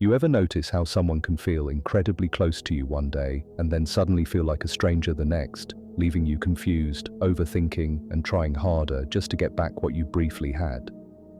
You ever notice how someone can feel incredibly close to you one day and then suddenly feel like a stranger the next, leaving you confused, overthinking, and trying harder just to get back what you briefly had?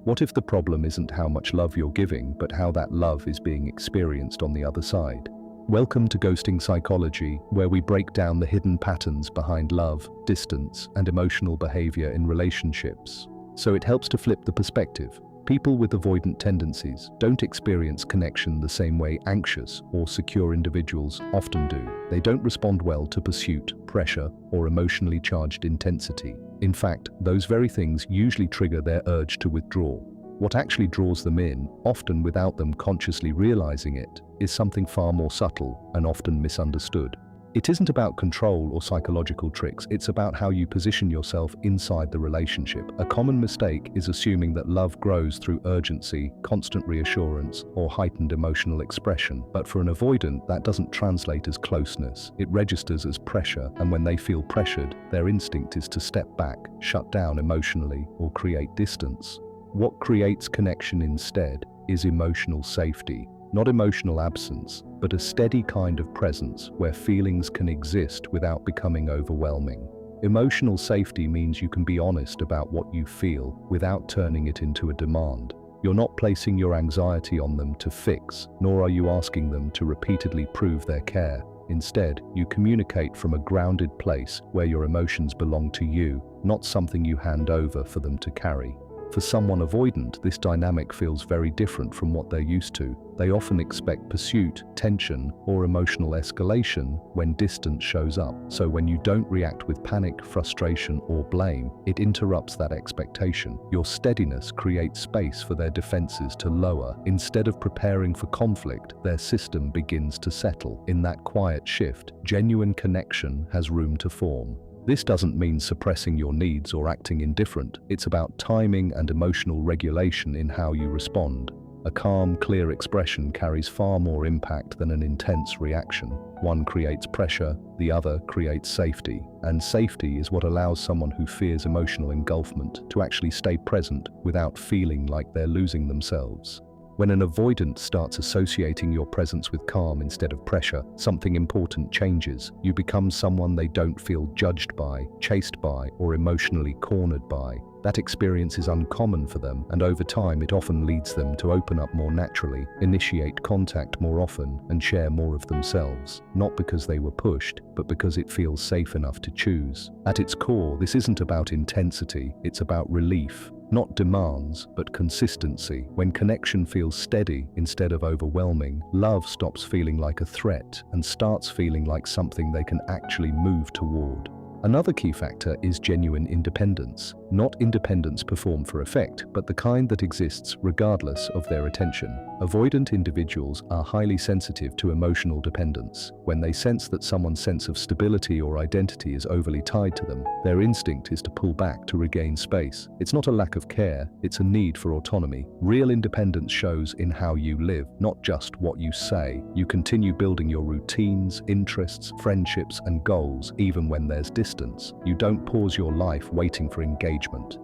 What if the problem isn't how much love you're giving, but how that love is being experienced on the other side? Welcome to Ghosting Psychology, where we break down the hidden patterns behind love, distance, and emotional behavior in relationships. So it helps to flip the perspective. People with avoidant tendencies don't experience connection the same way anxious or secure individuals often do. They don't respond well to pursuit, pressure, or emotionally charged intensity. In fact, those very things usually trigger their urge to withdraw. What actually draws them in, often without them consciously realizing it, is something far more subtle and often misunderstood. It isn't about control or psychological tricks, it's about how you position yourself inside the relationship. A common mistake is assuming that love grows through urgency, constant reassurance, or heightened emotional expression. But for an avoidant, that doesn't translate as closeness. It registers as pressure, and when they feel pressured, their instinct is to step back, shut down emotionally, or create distance. What creates connection instead is emotional safety. Not emotional absence, but a steady kind of presence where feelings can exist without becoming overwhelming. Emotional safety means you can be honest about what you feel without turning it into a demand. You're not placing your anxiety on them to fix, nor are you asking them to repeatedly prove their care. Instead, you communicate from a grounded place where your emotions belong to you, not something you hand over for them to carry. For someone avoidant, this dynamic feels very different from what they're used to. They often expect pursuit, tension, or emotional escalation when distance shows up. So when you don't react with panic, frustration, or blame, it interrupts that expectation. Your steadiness creates space for their defenses to lower. Instead of preparing for conflict, their system begins to settle. In that quiet shift, genuine connection has room to form. This doesn't mean suppressing your needs or acting indifferent. It's about timing and emotional regulation in how you respond. A calm, clear expression carries far more impact than an intense reaction. One creates pressure, the other creates safety. And safety is what allows someone who fears emotional engulfment to actually stay present without feeling like they're losing themselves. When an avoidant starts associating your presence with calm instead of pressure, something important changes. You become someone they don't feel judged by, chased by, or emotionally cornered by. That experience is uncommon for them, and over time it often leads them to open up more naturally, initiate contact more often, and share more of themselves. Not because they were pushed, but because it feels safe enough to choose. At its core, this isn't about intensity, it's about relief. Not demands, but consistency. When connection feels steady instead of overwhelming, love stops feeling like a threat and starts feeling like something they can actually move toward. Another key factor is genuine independence. Not independence performed for effect, but the kind that exists regardless of their attention. Avoidant individuals are highly sensitive to emotional dependence. When they sense that someone's sense of stability or identity is overly tied to them, their instinct is to pull back to regain space. It's not a lack of care, it's a need for autonomy. Real independence shows in how you live, not just what you say. You continue building your routines, interests, friendships, and goals even when there's distance. You don't pause your life waiting for engagement.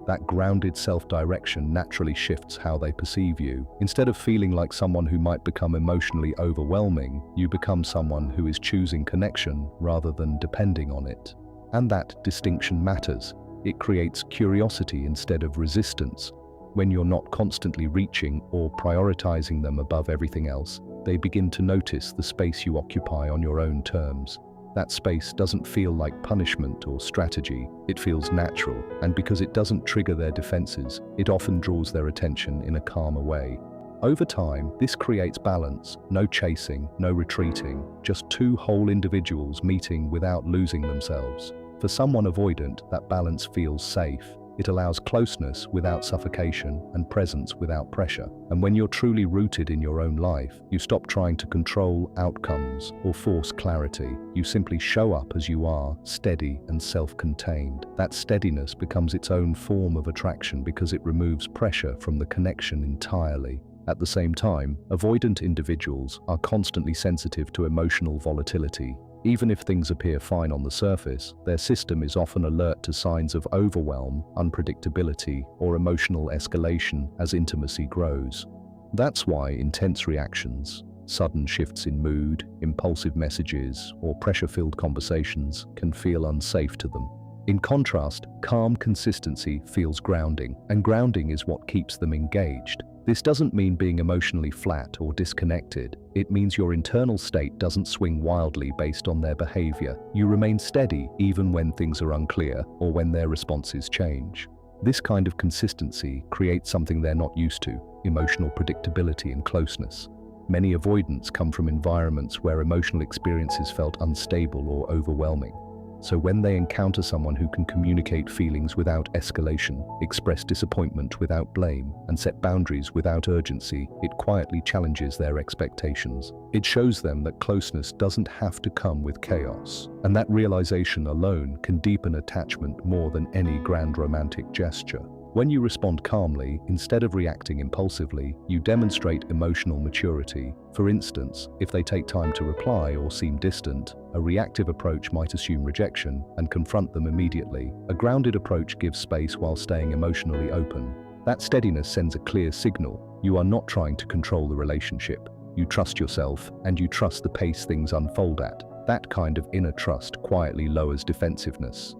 That grounded self-direction naturally shifts how they perceive you. Instead of feeling like someone who might become emotionally overwhelming, you become someone who is choosing connection rather than depending on it. And that distinction matters. It creates curiosity instead of resistance. When you're not constantly reaching or prioritizing them above everything else, they begin to notice the space you occupy on your own terms. That space doesn't feel like punishment or strategy, it feels natural, and because it doesn't trigger their defenses, it often draws their attention in a calmer way. Over time, this creates balance, no chasing, no retreating, just two whole individuals meeting without losing themselves. For someone avoidant, that balance feels safe. It allows closeness without suffocation and presence without pressure. And when you're truly rooted in your own life, you stop trying to control outcomes or force clarity. You simply show up as you are, steady and self-contained. That steadiness becomes its own form of attraction because it removes pressure from the connection entirely. At the same time, avoidant individuals are constantly sensitive to emotional volatility. Even if things appear fine on the surface, their system is often alert to signs of overwhelm, unpredictability, or emotional escalation as intimacy grows. That's why intense reactions, Sudden shifts in mood, impulsive messages, or pressure-filled conversations can feel unsafe to them. In contrast, calm consistency feels grounding, and grounding is what keeps them engaged. This doesn't mean being emotionally flat or disconnected. It means your internal state doesn't swing wildly based on their behavior. You remain steady even when things are unclear or when their responses change. This kind of consistency creates something they're not used to: emotional predictability and closeness. Many avoidants come from environments where emotional experiences felt unstable or overwhelming. So when they encounter someone who can communicate feelings without escalation, express disappointment without blame, and set boundaries without urgency, it quietly challenges their expectations. It shows them that closeness doesn't have to come with chaos, and that realization alone can deepen attachment more than any grand romantic gesture. When you respond calmly, instead of reacting impulsively, you demonstrate emotional maturity. For instance, if they take time to reply or seem distant, a reactive approach might assume rejection and confront them immediately. A grounded approach gives space while staying emotionally open. That steadiness sends a clear signal. You are not trying to control the relationship. You trust yourself, and you trust the pace things unfold at. That kind of inner trust quietly lowers defensiveness.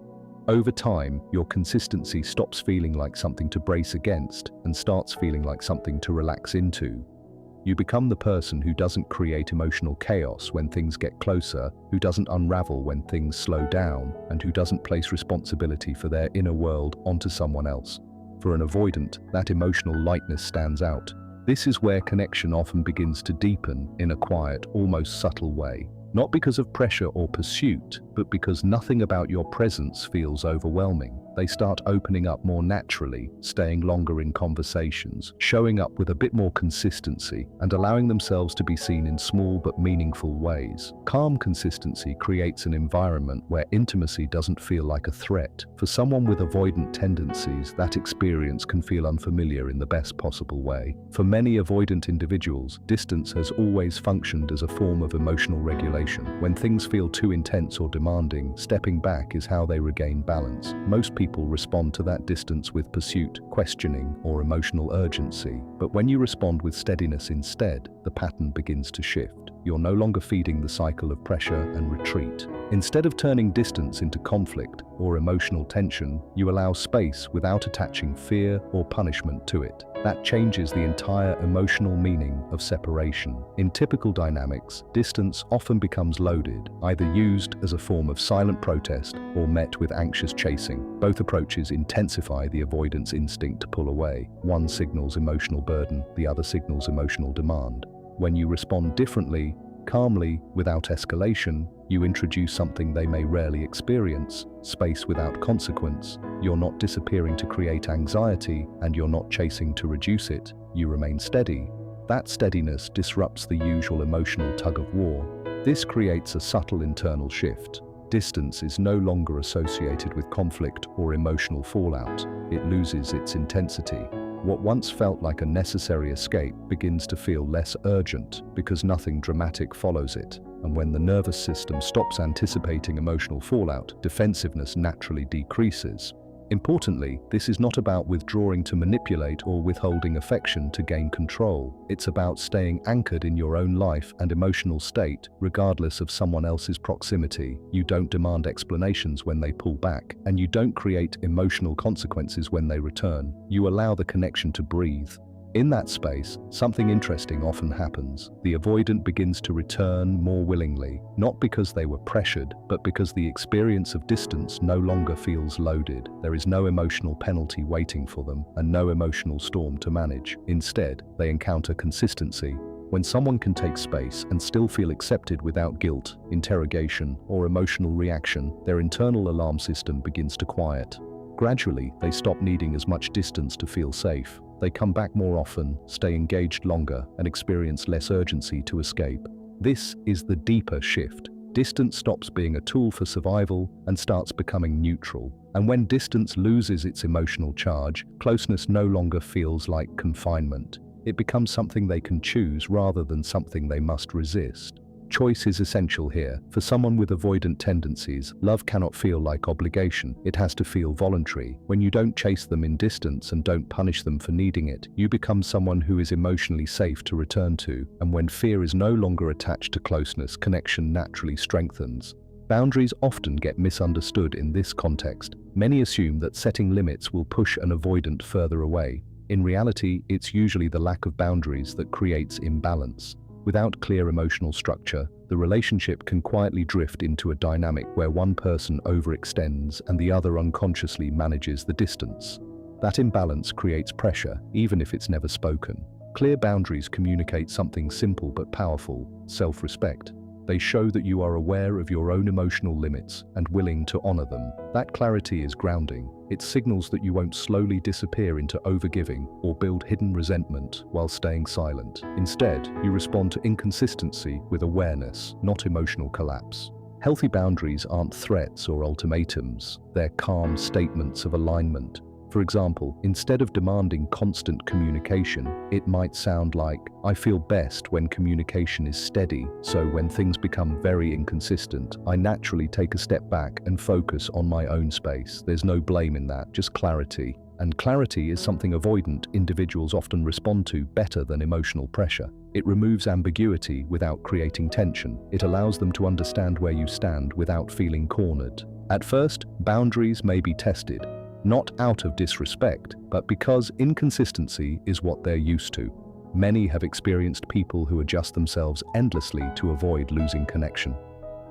Over time, your consistency stops feeling like something to brace against and starts feeling like something to relax into. You become the person who doesn't create emotional chaos when things get closer, who doesn't unravel when things slow down, and who doesn't place responsibility for their inner world onto someone else. For an avoidant, that emotional lightness stands out. This is where connection often begins to deepen in a quiet, almost subtle way. Not because of pressure or pursuit, but because nothing about your presence feels overwhelming. They start opening up more naturally, staying longer in conversations, showing up with a bit more consistency, and allowing themselves to be seen in small but meaningful ways. Calm consistency creates an environment where intimacy doesn't feel like a threat. For someone with avoidant tendencies, that experience can feel unfamiliar in the best possible way. For many avoidant individuals, distance has always functioned as a form of emotional regulation. When things feel too intense or demanding, stepping back is how they regain balance. Most people respond to that distance with pursuit, questioning, or emotional urgency. But when you respond with steadiness instead, the pattern begins to shift. You're no longer feeding the cycle of pressure and retreat. Instead of turning distance into conflict or emotional tension, you allow space without attaching fear or punishment to it. That changes the entire emotional meaning of separation. In typical dynamics, distance often becomes loaded, either used as a form of silent protest or met with anxious chasing. Both approaches intensify the avoidance instinct to pull away. One signals emotional burden, the other signals emotional demand. When you respond differently, calmly, without escalation, you introduce something they may rarely experience: space without consequence. You're not disappearing to create anxiety, and you're not chasing to reduce it. You remain steady. That steadiness disrupts the usual emotional tug-of-war. This creates a subtle internal shift. Distance is no longer associated with conflict or emotional fallout. It loses its intensity. What once felt like a necessary escape begins to feel less urgent because nothing dramatic follows it. And when the nervous system stops anticipating emotional fallout, defensiveness naturally decreases. Importantly, this is not about withdrawing to manipulate or withholding affection to gain control. It's about staying anchored in your own life and emotional state, regardless of someone else's proximity. You don't demand explanations when they pull back, and you don't create emotional consequences when they return. You allow the connection to breathe. In that space, something interesting often happens. The avoidant begins to return more willingly, not because they were pressured, but because the experience of distance no longer feels loaded. There is no emotional penalty waiting for them, and no emotional storm to manage. Instead, they encounter consistency. When someone can take space and still feel accepted without guilt, interrogation, or emotional reaction, their internal alarm system begins to quiet. Gradually, they stop needing as much distance to feel safe. They come back more often, stay engaged longer, and experience less urgency to escape. This is the deeper shift. Distance stops being a tool for survival and starts becoming neutral. And when distance loses its emotional charge, closeness no longer feels like confinement. It becomes something they can choose rather than something they must resist. Choice is essential here. For someone with avoidant tendencies, love cannot feel like obligation. It has to feel voluntary. When you don't chase them in distance and don't punish them for needing it, you become someone who is emotionally safe to return to, and when fear is no longer attached to closeness, connection naturally strengthens. Boundaries often get misunderstood in this context. Many assume that setting limits will push an avoidant further away. In reality, it's usually the lack of boundaries that creates imbalance. Without clear emotional structure, the relationship can quietly drift into a dynamic where one person overextends and the other unconsciously manages the distance. That imbalance creates pressure, even if it's never spoken. Clear boundaries communicate something simple but powerful: self-respect. They show that you are aware of your own emotional limits and willing to honor them. That clarity is grounding. It signals that you won't slowly disappear into overgiving or build hidden resentment while staying silent. Instead, you respond to inconsistency with awareness, not emotional collapse. Healthy boundaries aren't threats or ultimatums. They're calm statements of alignment. For example, instead of demanding constant communication, it might sound like, "I feel best when communication is steady, so when things become very inconsistent, I naturally take a step back and focus on my own space." There's no blame in that, just clarity. And clarity is something avoidant individuals often respond to better than emotional pressure. It removes ambiguity without creating tension. It allows them to understand where you stand without feeling cornered. At first, boundaries may be tested, not out of disrespect, but because inconsistency is what they're used to. Many have experienced people who adjust themselves endlessly to avoid losing connection.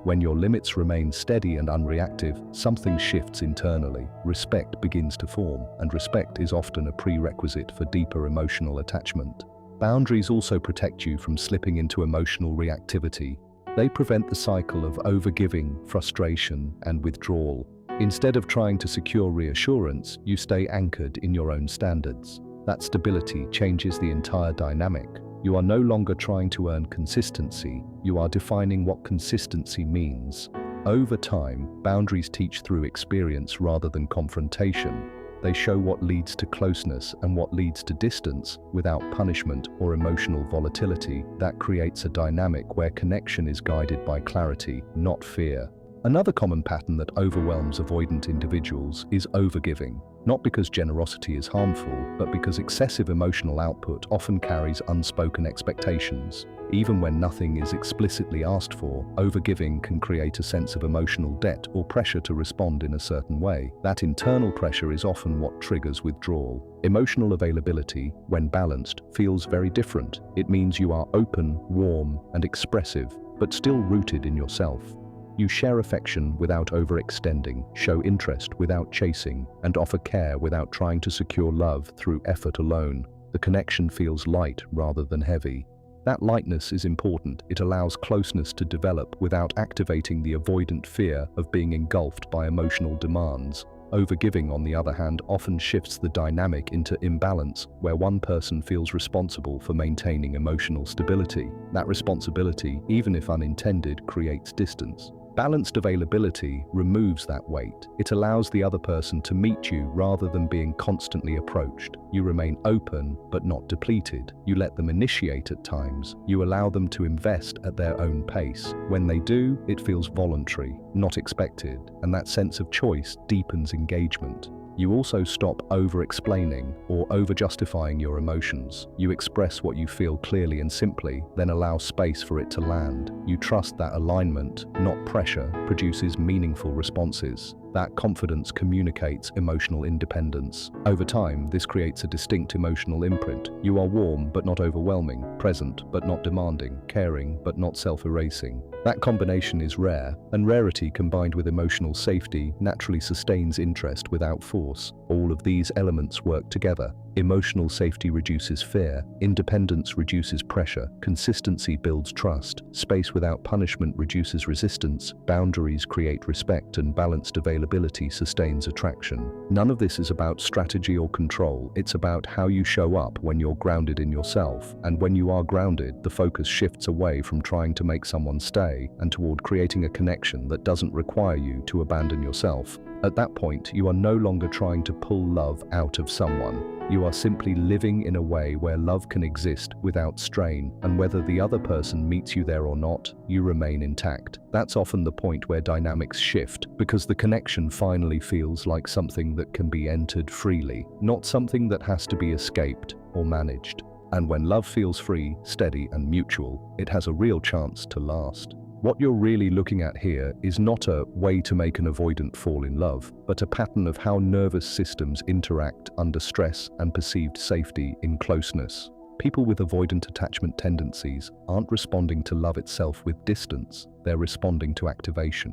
When your limits remain steady and unreactive, something shifts internally. Respect begins to form, and respect is often a prerequisite for deeper emotional attachment. Boundaries also protect you from slipping into emotional reactivity. They prevent the cycle of overgiving, frustration, and withdrawal. Instead of trying to secure reassurance, you stay anchored in your own standards. That stability changes the entire dynamic. You are no longer trying to earn consistency, you are defining what consistency means. Over time, boundaries teach through experience rather than confrontation. They show what leads to closeness and what leads to distance without punishment or emotional volatility. That creates a dynamic where connection is guided by clarity, not fear. Another common pattern that overwhelms avoidant individuals is overgiving, not because generosity is harmful, but because excessive emotional output often carries unspoken expectations. Even when nothing is explicitly asked for, overgiving can create a sense of emotional debt or pressure to respond in a certain way. That internal pressure is often what triggers withdrawal. Emotional availability, when balanced, feels very different. It means you are open, warm, and expressive, but still rooted in yourself. You share affection without overextending, show interest without chasing, and offer care without trying to secure love through effort alone. The connection feels light rather than heavy. That lightness is important. It allows closeness to develop without activating the avoidant fear of being engulfed by emotional demands. Overgiving, on the other hand, often shifts the dynamic into imbalance, where one person feels responsible for maintaining emotional stability. That responsibility, even if unintended, creates distance. Balanced availability removes that weight. It allows the other person to meet you rather than being constantly approached. You remain open, but not depleted. You let them initiate at times. You allow them to invest at their own pace. When they do, it feels voluntary, not expected, and that sense of choice deepens engagement. You also stop over-explaining or over-justifying your emotions. You express what you feel clearly and simply, then allow space for it to land. You trust that alignment, not pressure, produces meaningful responses. That confidence communicates emotional independence. Over time, this creates a distinct emotional imprint. You are warm but not overwhelming, present but not demanding, caring but not self-erasing. That combination is rare, and rarity combined with emotional safety naturally sustains interest without force. All of these elements work together. Emotional safety reduces fear, independence reduces pressure, consistency builds trust, space without punishment reduces resistance, boundaries create respect, and balanced availability sustains attraction. None of this is about strategy or control. It's about how you show up when you're grounded in yourself. And when you are grounded, the focus shifts away from trying to make someone stay and toward creating a connection that doesn't require you to abandon yourself. At that point, you are no longer trying to pull love out of someone. You are simply living in a way where love can exist without strain, and whether the other person meets you there or not, you remain intact. That's often the point where dynamics shift, because the connection finally feels like something that can be entered freely, not something that has to be escaped or managed. And when love feels free, steady, and mutual, it has a real chance to last. What you're really looking at here is not a way to make an avoidant fall in love, but a pattern of how nervous systems interact under stress and perceived safety in closeness. People with avoidant attachment tendencies aren't responding to love itself with distance, they're responding to activation.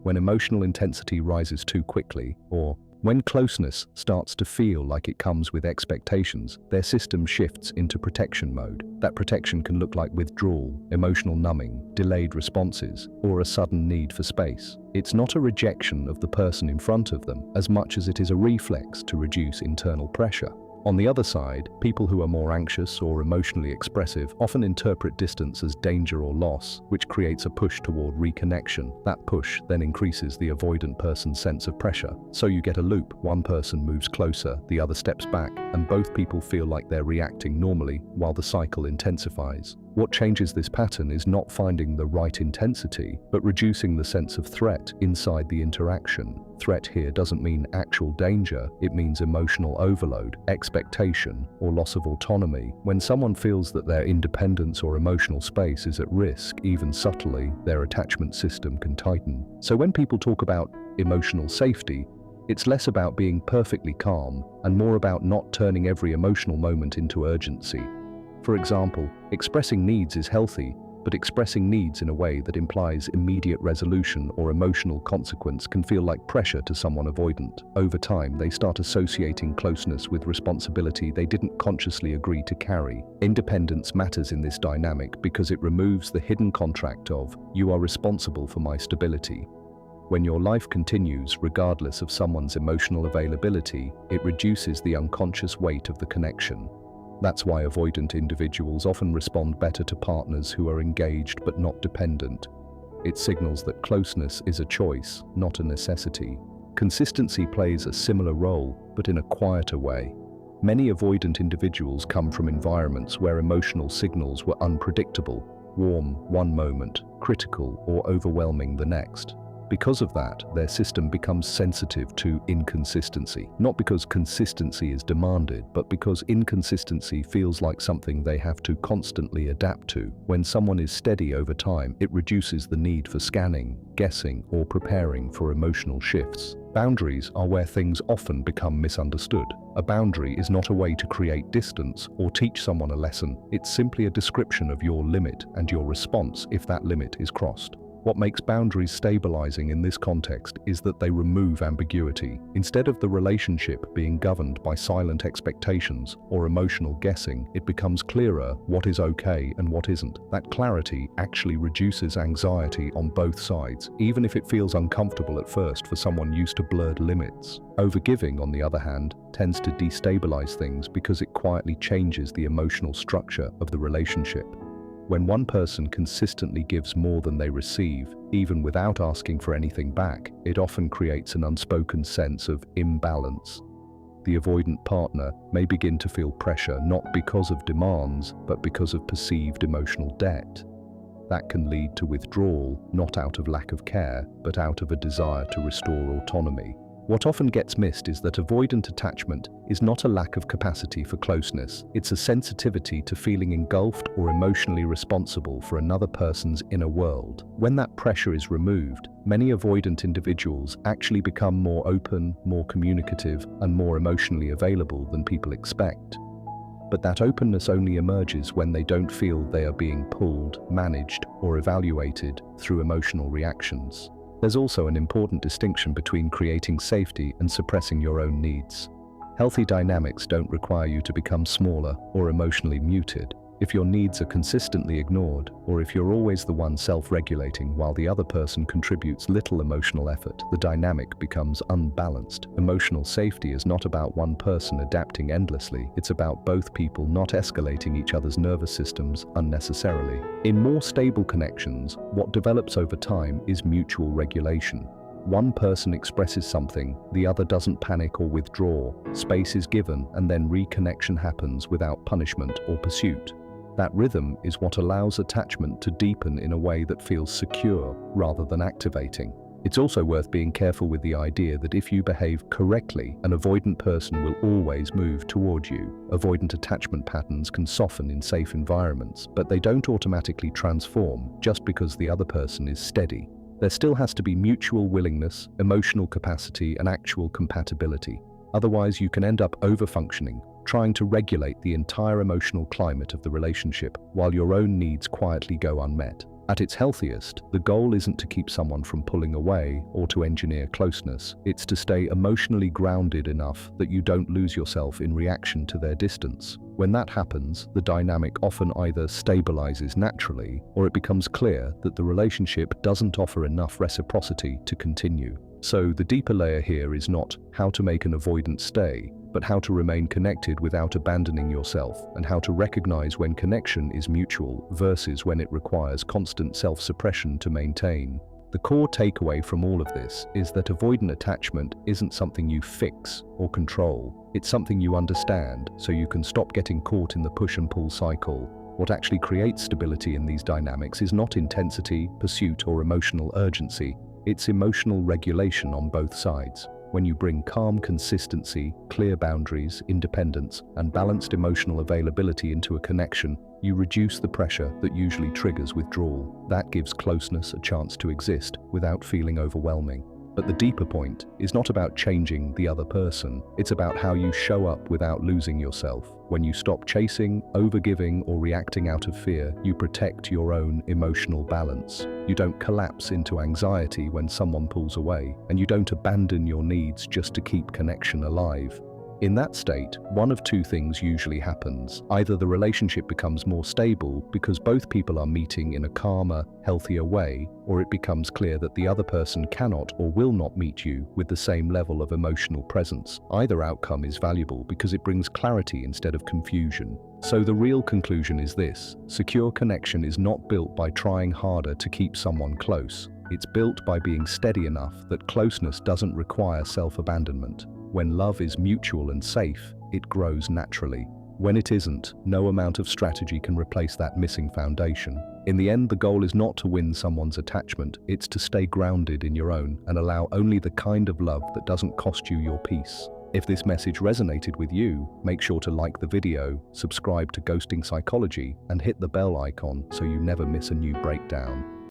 When emotional intensity rises too quickly, or when closeness starts to feel like it comes with expectations, their system shifts into protection mode. That protection can look like withdrawal, emotional numbing, delayed responses, or a sudden need for space. It's not a rejection of the person in front of them, as much as it is a reflex to reduce internal pressure. On the other side, people who are more anxious or emotionally expressive often interpret distance as danger or loss, which creates a push toward reconnection. That push then increases the avoidant person's sense of pressure. So you get a loop. One person moves closer, the other steps back, and both people feel like they're reacting normally while the cycle intensifies. What changes this pattern is not finding the right intensity, but reducing the sense of threat inside the interaction. Threat here doesn't mean actual danger, it means emotional overload, expectation, or loss of autonomy. When someone feels that their independence or emotional space is at risk, even subtly, their attachment system can tighten. So when people talk about emotional safety, it's less about being perfectly calm and more about not turning every emotional moment into urgency. For example, expressing needs is healthy, but expressing needs in a way that implies immediate resolution or emotional consequence can feel like pressure to someone avoidant. Over time, they start associating closeness with responsibility they didn't consciously agree to carry. Independence matters in this dynamic because it removes the hidden contract of, "You are responsible for my stability." When your life continues, regardless of someone's emotional availability, it reduces the unconscious weight of the connection. That's why avoidant individuals often respond better to partners who are engaged but not dependent. It signals that closeness is a choice, not a necessity. Consistency plays a similar role, but in a quieter way. Many avoidant individuals come from environments where emotional signals were unpredictable, warm one moment, critical or overwhelming the next. Because of that, their system becomes sensitive to inconsistency. Not because consistency is demanded, but because inconsistency feels like something they have to constantly adapt to. When someone is steady over time, it reduces the need for scanning, guessing, or preparing for emotional shifts. Boundaries are where things often become misunderstood. A boundary is not a way to create distance or teach someone a lesson. It's simply a description of your limit and your response if that limit is crossed. What makes boundaries stabilizing in this context is that they remove ambiguity. Instead of the relationship being governed by silent expectations or emotional guessing, it becomes clearer what is okay and what isn't. That clarity actually reduces anxiety on both sides, even if it feels uncomfortable at first for someone used to blurred limits. Overgiving, on the other hand, tends to destabilize things because it quietly changes the emotional structure of the relationship. When one person consistently gives more than they receive, even without asking for anything back, it often creates an unspoken sense of imbalance. The avoidant partner may begin to feel pressure not because of demands, but because of perceived emotional debt. That can lead to withdrawal, not out of lack of care, but out of a desire to restore autonomy. What often gets missed is that avoidant attachment is not a lack of capacity for closeness. It's a sensitivity to feeling engulfed or emotionally responsible for another person's inner world. When that pressure is removed, many avoidant individuals actually become more open, more communicative, and more emotionally available than people expect. But that openness only emerges when they don't feel they are being pulled, managed, or evaluated through emotional reactions. There's also an important distinction between creating safety and suppressing your own needs. Healthy dynamics don't require you to become smaller or emotionally muted. If your needs are consistently ignored, or if you're always the one self-regulating while the other person contributes little emotional effort, the dynamic becomes unbalanced. Emotional safety is not about one person adapting endlessly, it's about both people not escalating each other's nervous systems unnecessarily. In more stable connections, what develops over time is mutual regulation. One person expresses something, the other doesn't panic or withdraw. Space is given, and then reconnection happens without punishment or pursuit. That rhythm is what allows attachment to deepen in a way that feels secure rather than activating. It's also worth being careful with the idea that if you behave correctly, an avoidant person will always move toward you. Avoidant attachment patterns can soften in safe environments, but they don't automatically transform just because the other person is steady. There still has to be mutual willingness, emotional capacity, and actual compatibility. Otherwise, you can end up over-functioning, trying to regulate the entire emotional climate of the relationship while your own needs quietly go unmet. At its healthiest, the goal isn't to keep someone from pulling away or to engineer closeness. It's to stay emotionally grounded enough that you don't lose yourself in reaction to their distance. When that happens, the dynamic often either stabilizes naturally or it becomes clear that the relationship doesn't offer enough reciprocity to continue. So the deeper layer here is not how to make an avoidant stay, but how to remain connected without abandoning yourself, and how to recognize when connection is mutual versus when it requires constant self-suppression to maintain. The core takeaway from all of this is that avoidant attachment isn't something you fix or control. It's something you understand so you can stop getting caught in the push and pull cycle. What actually creates stability in these dynamics is not intensity, pursuit, or emotional urgency. It's emotional regulation on both sides. When you bring calm consistency, clear boundaries, independence, and balanced emotional availability into a connection, you reduce the pressure that usually triggers withdrawal. That gives closeness a chance to exist without feeling overwhelming. But the deeper point is not about changing the other person. It's about how you show up without losing yourself. When you stop chasing, overgiving, or reacting out of fear, you protect your own emotional balance. You don't collapse into anxiety when someone pulls away, and you don't abandon your needs just to keep connection alive. In that state, one of two things usually happens. Either the relationship becomes more stable because both people are meeting in a calmer, healthier way, or it becomes clear that the other person cannot or will not meet you with the same level of emotional presence. Either outcome is valuable because it brings clarity instead of confusion. So the real conclusion is this: secure connection is not built by trying harder to keep someone close. It's built by being steady enough that closeness doesn't require self-abandonment. When love is mutual and safe, it grows naturally. When it isn't, no amount of strategy can replace that missing foundation. In the end, the goal is not to win someone's attachment, it's to stay grounded in your own and allow only the kind of love that doesn't cost you your peace. If this message resonated with you, make sure to like the video, subscribe to Ghosting Psychology, and hit the bell icon so you never miss a new breakdown.